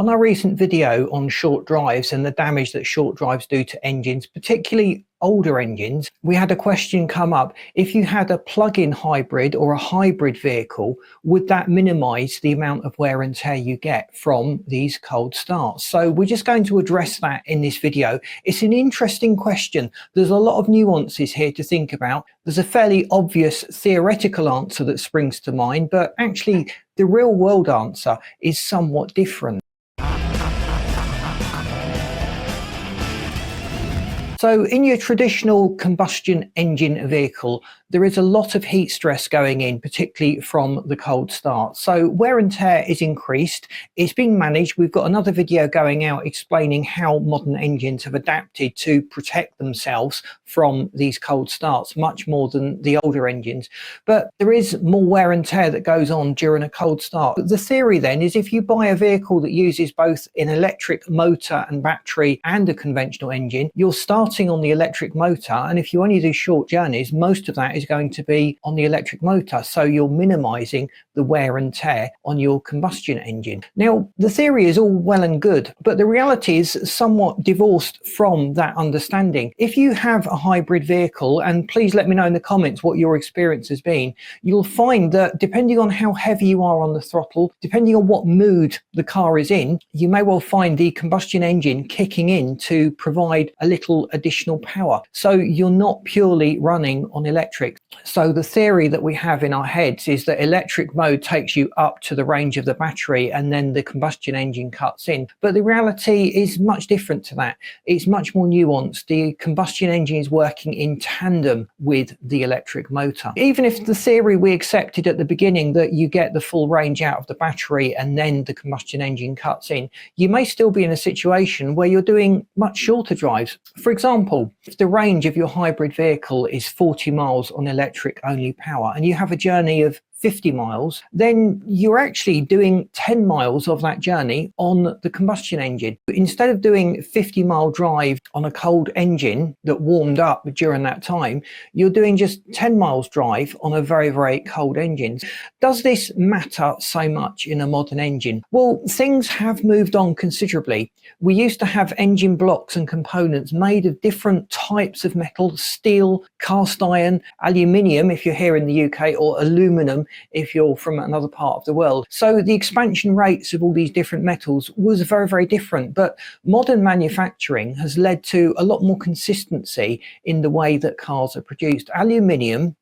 On our recent video on short drives and the damage that short drives do to engines, particularly older engines, we had a question come up: if you had a plug-in hybrid or a hybrid vehicle, would that minimize the amount of wear and tear you get from these cold starts? So we're just going to address that in this video. It's an interesting question. There's a lot of nuances here to think about. There's a fairly obvious theoretical answer that springs to mind, but actually the real world answer is somewhat different. So in your traditional combustion engine vehicle, there is a lot of heat stress going in, particularly from the cold start. So wear and tear is increased. It's being managed. We've got another video going out explaining how modern engines have adapted to protect themselves from these cold starts, much more than the older engines. But there is more wear and tear that goes on during a cold start. The theory then is if you buy a vehicle that uses both an electric motor and battery and a conventional engine, you're starting on the electric motor, and if you only do short journeys, most of that is going to be on the electric motor, so you're minimizing the wear and tear on your combustion engine. Now, the theory is all well and good, but the reality is somewhat divorced from that understanding. If you have a hybrid vehicle, and please let me know in the comments what your experience has been, you'll find that depending on how heavy you are on the throttle, depending on what mood the car is in, you may well find the combustion engine kicking in to provide a little additional power. So you're not purely running on electric. So the theory that we have in our heads is that electric mode takes you up to the range of the battery and then the combustion engine cuts in. But the reality is much different to that. It's much more nuanced. The combustion engine is working in tandem with the electric motor. Even if the theory we accepted at the beginning that you get the full range out of the battery and then the combustion engine cuts in, you may still be in a situation where you're doing much shorter drives. For example, if the range of your hybrid vehicle is 40 miles on electric only power and you have a journey of 50 miles, then you're actually doing 10 miles of that journey on the combustion engine. Instead of doing 50-mile drive on a cold engine that warmed up during that time, you're doing just 10 miles drive on a very, very cold engine. Does this matter so much in a modern engine? Well, things have moved on considerably. We used to have engine blocks and components made of different types of metal: steel, cast iron, aluminium if you're here in the UK, or aluminum if you're from another part of the world. So the expansion rates of all these different metals was very, very different. But modern manufacturing has led to a lot more consistency in the way that cars are produced. Aluminium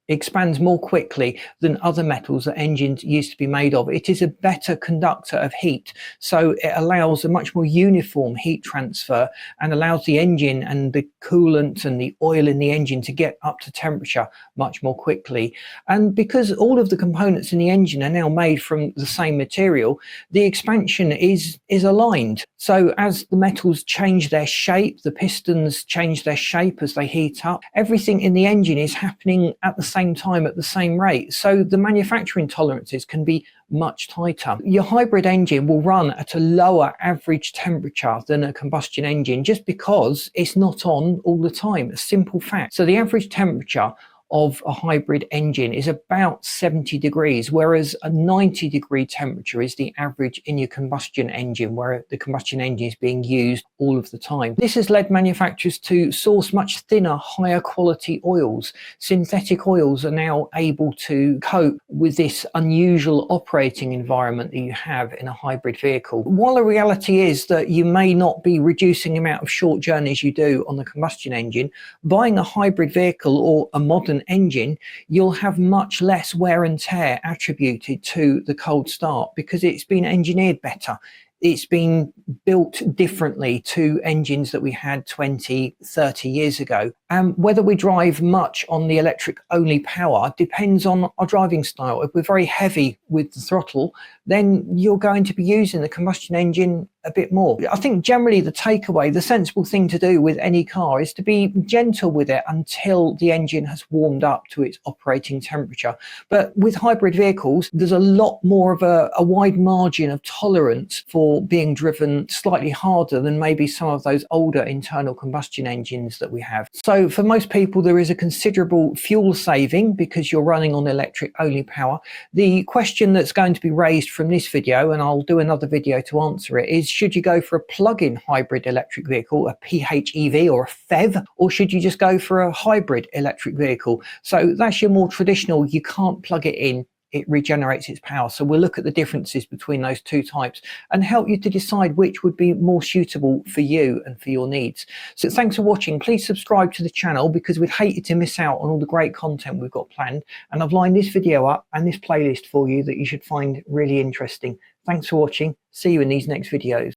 expands more quickly than other metals that engines used to be made of. It is a better conductor of heat, so it allows a much more uniform heat transfer and allows the engine and the coolant and the oil in the engine to get up to temperature much more quickly. And because all of the components in the engine are now made from the same material, the expansion is aligned. So as the metals change their shape, the pistons change their shape as they heat up, everything in the engine is happening at the same time at the same rate, so the manufacturing tolerances can be much tighter. Your hybrid engine will run at a lower average temperature than a combustion engine just because it's not on all the time. A simple fact. So the average temperature of a hybrid engine is about 70 degrees, whereas a 90-degree temperature is the average in your combustion engine, where the combustion engine is being used all of the time. This has led manufacturers to source much thinner, higher quality oils. Synthetic oils are now able to cope with this unusual operating environment that you have in a hybrid vehicle. While the reality is that you may not be reducing the amount of short journeys you do on the combustion engine, buying a hybrid vehicle or a modern engine, you'll have much less wear and tear attributed to the cold start because it's been engineered better. It's been built differently to engines that we had 20, 30 years ago. And whether we drive much on the electric only power depends on our driving style. If we're very heavy with the throttle, then you're going to be using the combustion engine a bit more. I think generally the takeaway, the sensible thing to do with any car is to be gentle with it until the engine has warmed up to its operating temperature. But with hybrid vehicles, there's a lot more of a wide margin of tolerance for therefore being driven slightly harder than maybe some of those older internal combustion engines that we have. So for most people, there is a considerable fuel saving because you're running on electric only power. The question that's going to be raised from this video, and I'll do another video to answer it, is should you go for a plug-in hybrid electric vehicle, a PHEV or a PHEV, or should you just go for a hybrid electric vehicle? So that's your more traditional, you can't plug it in, it regenerates its power. So we'll look at the differences between those two types and help you to decide which would be more suitable for you and for your needs. So thanks for watching. Please subscribe to the channel because we'd hate you to miss out on all the great content we've got planned. And I've lined this video up and this playlist for you that you should find really interesting. Thanks for watching. See you in these next videos.